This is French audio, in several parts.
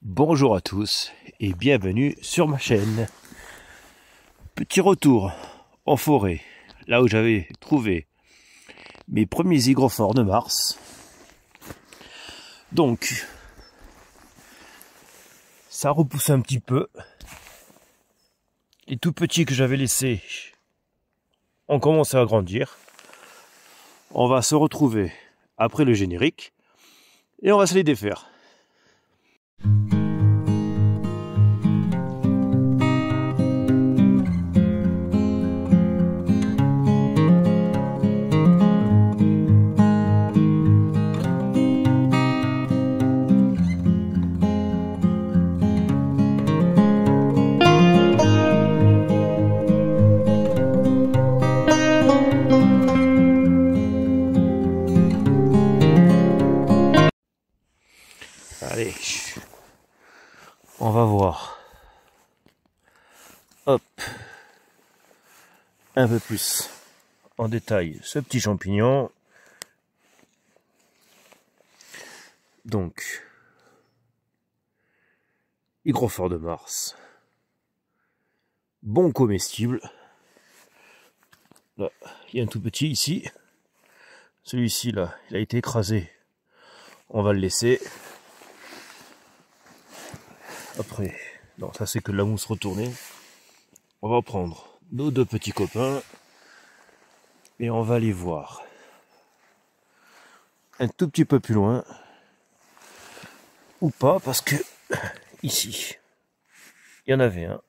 Bonjour à tous et bienvenue sur ma chaîne. Petit retour en forêt, là où j'avais trouvé mes premiers hygrophores de Mars. Donc, ça repousse un petit peu. Les tout petits que j'avais laissés ont commencé à grandir. On va se retrouver après le générique et on va se les défaire. Allez, on va voir. Hop, un peu plus en détail ce petit champignon. Donc, hygrophore de Mars, bon comestible. Là, il y a un tout petit ici. Celui-ci là, il a été écrasé. On va le laisser. Après, non, ça c'est que de la mousse retournée. On va prendre nos deux petits copains et on va les voir un tout petit peu plus loin ou pas, parce que ici il y en avait un.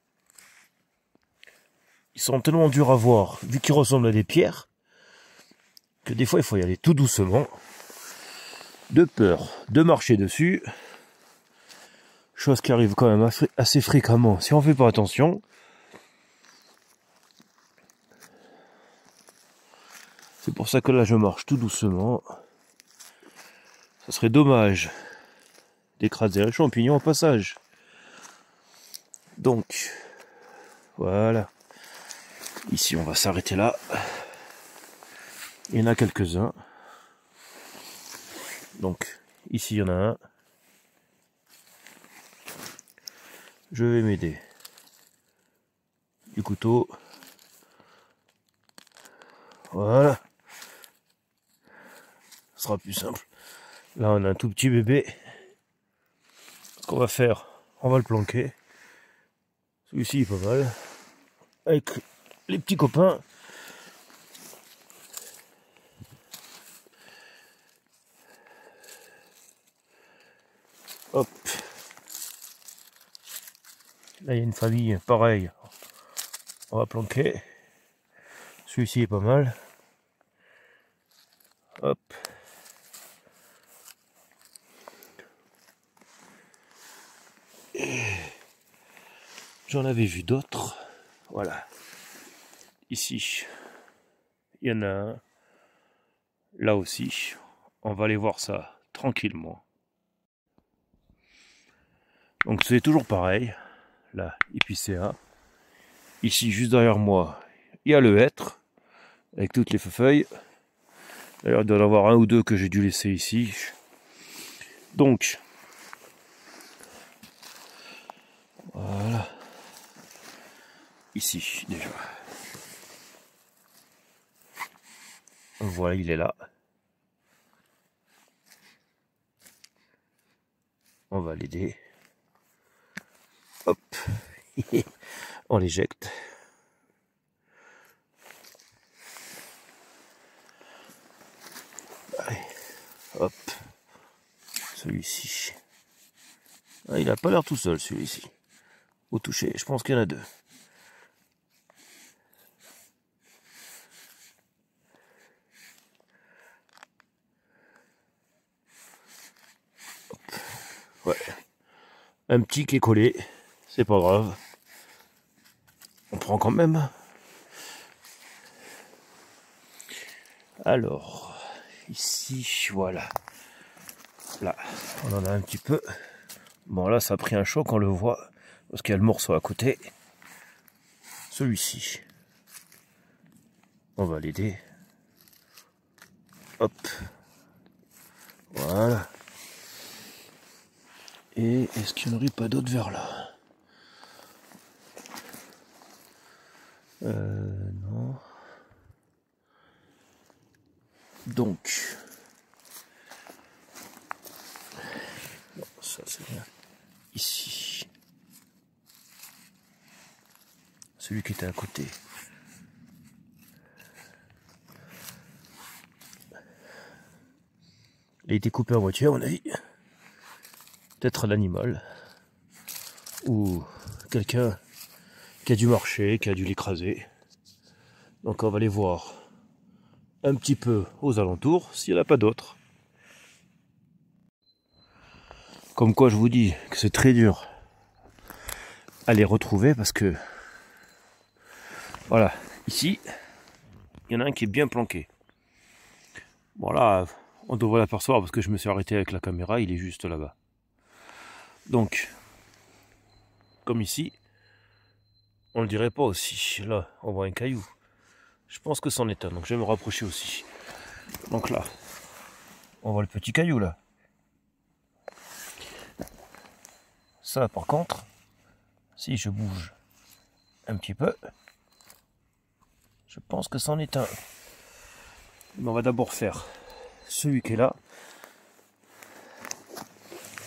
Ils sont tellement durs à voir vu qu'ils ressemblent à des pierres que des fois il faut y aller tout doucement, de peur de marcher dessus, chose qui arrive quand même assez fréquemment si on fait pas attention. C'est pour ça que là je marche tout doucement. Ça serait dommage d'écraser un champignon au passage. Donc, voilà. Ici on va s'arrêter là. Il y en a quelques-uns. Donc, ici il y en a un. Je vais m'aider du couteau. Voilà. Ce sera plus simple. Là on a un tout petit bébé. Ce qu'on va faire, on va le planquer. Celui-ci est pas mal. Avec les petits copains. Hop. Là il y a une famille pareille. On va planquer. Celui-ci est pas mal. Hop. J'en avais vu d'autres. Voilà. Ici, il y en a un. Là aussi. On va aller voir ça tranquillement. Donc c'est toujours pareil. Là, épicéa. Ici, juste derrière moi, il y a le hêtre. Avec toutes les feuilles. D'ailleurs, il doit y en avoir un ou deux que j'ai dû laisser ici. Donc, voilà. Ici, déjà. Voilà, il est là. On va l'aider. Hop. On l'éjecte. Allez. Hop. Celui-ci. Ah, il a pas l'air tout seul, celui-ci. Au toucher, je pense qu'il y en a deux. Ouais. Un petit qui est collé, c'est pas grave. On prend quand même. Alors, ici, voilà. Là, on en a un petit peu. Bon, là, ça a pris un choc, on le voit, parce qu'il y a le morceau à côté. Celui-ci, on va l'aider. Hop. Voilà. Et est-ce qu'il n'y en aurait pas d'autres vers là? Non. Donc, non, ça c'est bien. Ici, celui qui était à côté. Il a été coupé en voiture, à mon avis. Peut-être l'animal. Ou quelqu'un qui a dû marcher, qui a dû l'écraser. Donc on va aller voir un petit peu aux alentours s'il n'y en a pas d'autres. Comme quoi je vous dis que c'est très dur à les retrouver parce que voilà, ici il y en a un qui est bien planqué. Voilà, on devrait l'apercevoir parce que je me suis arrêté avec la caméra, il est juste là-bas. Donc, comme ici, on le dirait pas aussi. Là, on voit un caillou. Je pense que c'en est un, donc je vais me rapprocher aussi. Donc là, on voit le petit caillou là. Ça, par contre, si je bouge un petit peu, je pense que c'en est un. Mais on va d'abord faire celui qui est là.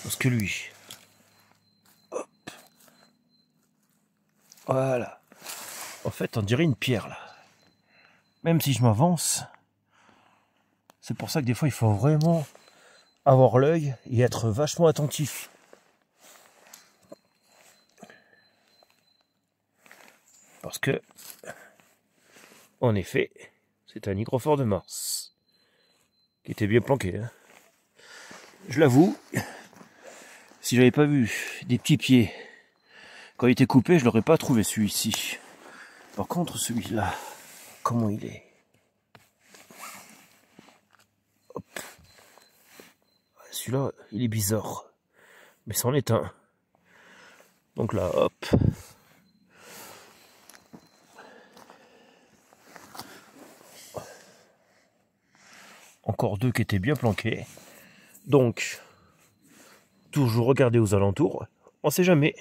Parce que lui, hop, voilà. En fait, on dirait une pierre là. Même si je m'avance, c'est pour ça que des fois, il faut vraiment avoir l'œil et être vachement attentif. Parce que, en effet, c'est un hygrophore de Mars qui était bien planqué. Hein. Je l'avoue, si j'avais pas vu des petits pieds quand il était coupé, je l'aurais pas trouvé celui-ci. Par contre, celui-là, comment il est? Hop. Celui-là, il est bizarre. Mais c'en est un. Donc là, hop. Encore deux qui étaient bien planqués. Donc, toujours regarder aux alentours. On sait jamais.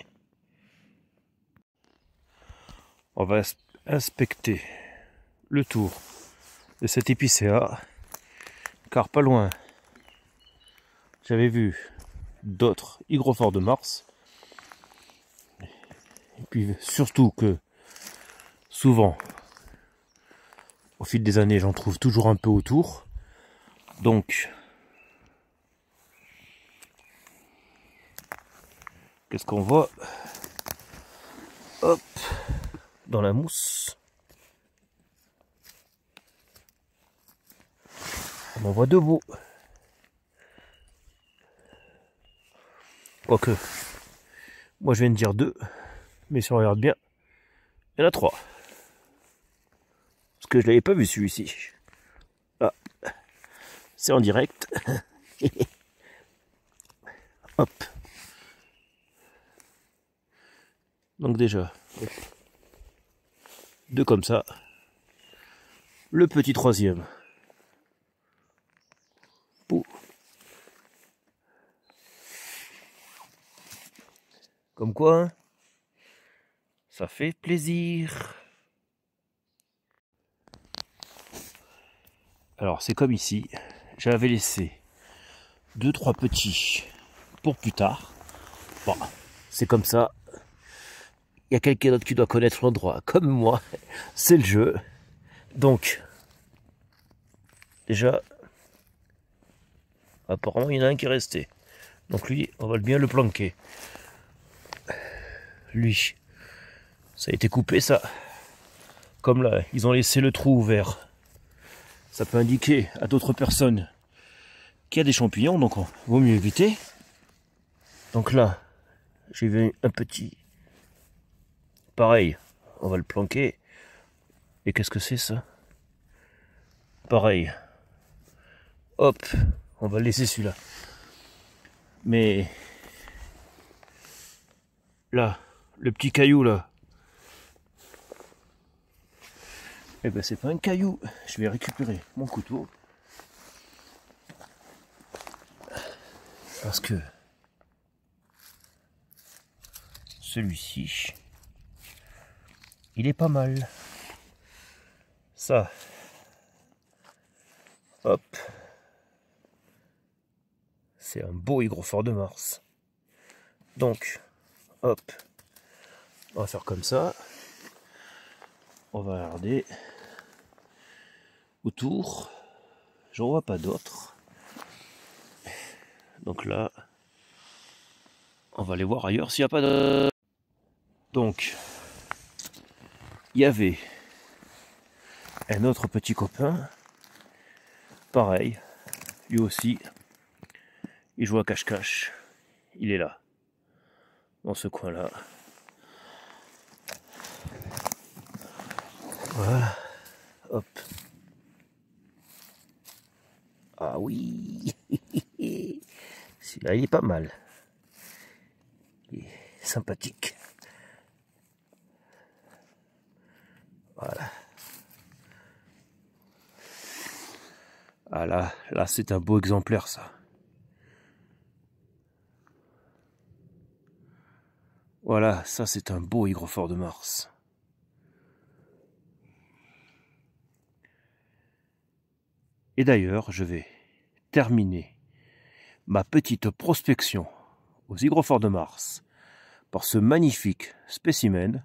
On va inspecter le tour de cette épicéa. Car pas loin, j'avais vu d'autres hygrophores de Mars. Et puis surtout que souvent, au fil des années, j'en trouve toujours un peu autour. Donc, qu'est-ce qu'on voit? Hop, dans la mousse. On en voit deux beaux. Quoique, moi je viens de dire deux, mais si on regarde bien, il y en a trois. Parce que je l'avais pas vu celui-ci. Ah, c'est en direct. Hop. Donc déjà, deux comme ça. Le petit troisième. Pou. Comme quoi, hein, ça fait plaisir. Alors c'est comme ici, j'avais laissé 2-3 petits pour plus tard. Bon, c'est comme ça. Il y a quelqu'un d'autre qui doit connaître l'endroit, comme moi. C'est le jeu. Donc, déjà, apparemment il y en a un qui est resté. Donc lui, on va bien le planquer. Lui, ça a été coupé ça. Comme là, ils ont laissé le trou ouvert. Ça peut indiquer à d'autres personnes qu'il y a des champignons, donc il vaut mieux éviter. Donc là, j'ai vu un petit. Pareil, on va le planquer. Et qu'est-ce que c'est ça? Pareil. Hop, on va le laisser celui-là. Mais là, le petit caillou là. Eh ben c'est pas un caillou. Je vais récupérer mon couteau. Parce que celui-ci, il est pas mal. Ça, hop, c'est un beau hygrophore de Mars. Donc, hop, on va faire comme ça. On va regarder autour. J'en vois pas d'autres. Donc là, on va aller voir ailleurs s'il n'y a pas de... Donc, il y avait un autre petit copain. Pareil, lui aussi, il joue à cache-cache. Il est là, dans ce coin-là. Voilà, hop. Ah oui, celui-là il est pas mal. Il est sympathique. Voilà. Ah là c'est un beau exemplaire ça. Voilà, ça c'est un beau hygrophore de Mars. Et d'ailleurs, je vais terminer ma petite prospection aux hygrophores de Mars par ce magnifique spécimen.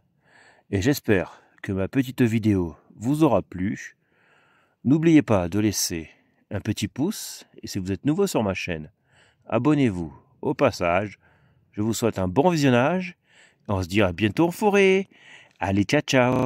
Et j'espère que ma petite vidéo vous aura plu. N'oubliez pas de laisser un petit pouce. Et si vous êtes nouveau sur ma chaîne, abonnez-vous au passage. Je vous souhaite un bon visionnage. On se dit à bientôt en forêt. Allez, ciao, ciao!